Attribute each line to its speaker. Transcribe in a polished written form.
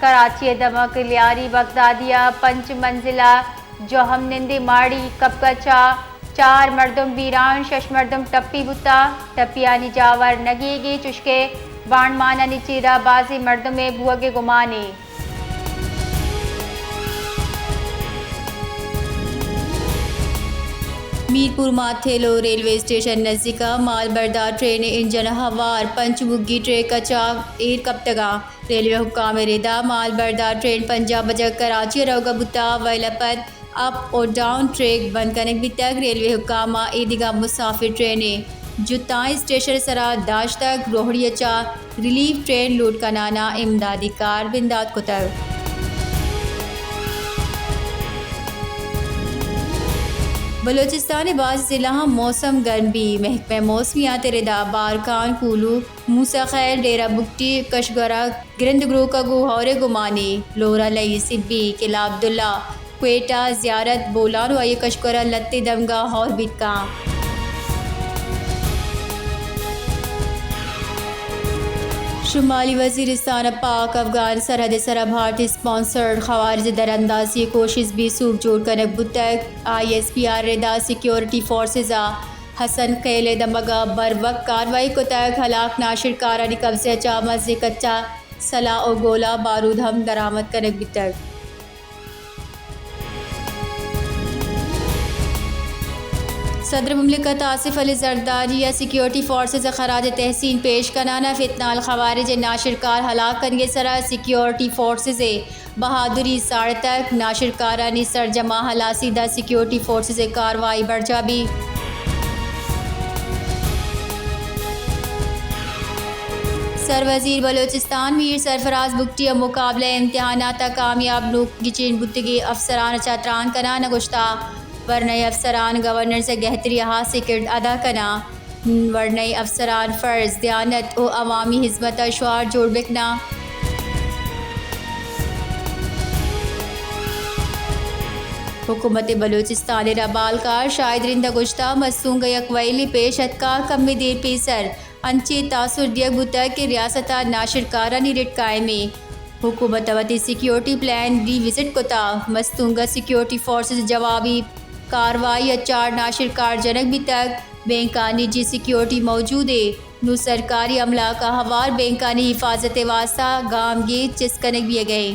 Speaker 1: कराची दमक लियारी बगदादिया 5 मंजिला जोहम निंदी माड़ी कपकचा 4 मरदम वीरान 6 मरदम टप्पी बुता टप्पियानी जावर नगीगी चुश्के बाण माना निचीरा बाजी मर्दों में बुअगे गुमाने। मीरपुर माथेलो रेलवे स्टेशन नज़दीका माल बरदार ट्रेन इंजन हवार पंचमुगी ट्रे कचा एर कप्तगा रेलवे हुक्काम रेदा माल बरदार ट्रेन पंजाब बजक कराची रोगा बुता वैलपत अप और डाउन ट्रैक बंद करने भी तक रेलवे हुक्कामा ईदिगा मुसाफिर ट्रेनें जुताई स्टेशन सरा दाश तक रोहड़िया रिलीफ ट्रेन लूट का नाना इमदादी कार बिंदात कुतर। बलोचिस्तान बाज़ ज़िला मौसम गर्मी महकमे मौसमियात रेदा बारकान कुलू मूसा खैर डेरा बुकटी कशगरा गिरंद ग्रो का गुहौरे गुमानी लोरा लई सिब्बी किला अब्दुल्ला क्वेटा ज़ियारत बोलान वाई कशगरा लत्ते दमगा और बिका। शुमाली वज़ीरिस्तान पाक अफगान सरहद सरा भारतीय स्पॉन्सर्ड खवारिज दरअंदाजी कोशिश भी सूख जोड़ कनक बुतक ISPR रेदा सिक्योरिटी फोर्सेस हसन खेले दमगा बर वक्त कार्रवाई को तक हलाक नाशिर कारानी कब्जे चा मस्जिद कच्चा सला और गोला बारूद हम दरामद कनक बुतक। सदर मुमलिकत आसिफ अली जरदारी या सिक्योरिटी फोर्सेस खराज तहसीन पेश कराना फितनाल खवारिज नाशिरकार हलाक करने सरा सिक्योरिटी फोर्सेस बहादुरी साढ़ तक नाशिरकारानी सरजमा हलासीदा सिक्योरिटी फोर्सेस कार्रवाई बढ़ भी। सर वज़ीर बलोचिस्तान मीर सरफराज बुगटी मुकाबले इम्तहाना तक कामयाब नुक गिचिन बुतगी अफसरान चात्रान कना नगुश्ता वरनई अफसरान गवर्नर से गहतरी हाथ से किरद अदा करना वरनई अफसरान फ़र्ज़ दयानत और अवामी हिज़्मत अशवार जोड़ बिकना। हुकूमत बलोचिस्तान रबालकार शायद रिंदा गुश्ता मसूंग यकवैली पेश अतकार कम देर पेसर अंचे तासुर दिया बुता के रियासता नाशिरकारानी रिट कायमे हुकूमत वती सिक्योरिटी प्लान री विजिट कोता मस्तूंगा सिक्योरिटी फोर्सेस जवाबी कार्रवाई 4 नाशिरकार जनक भी तक बैंका निजी सिक्योरिटी मौजूद है नु सरकारी अमला का हवार बैंका ने हिफाजत वास्ता गाम गे चिस्कनक भी गए।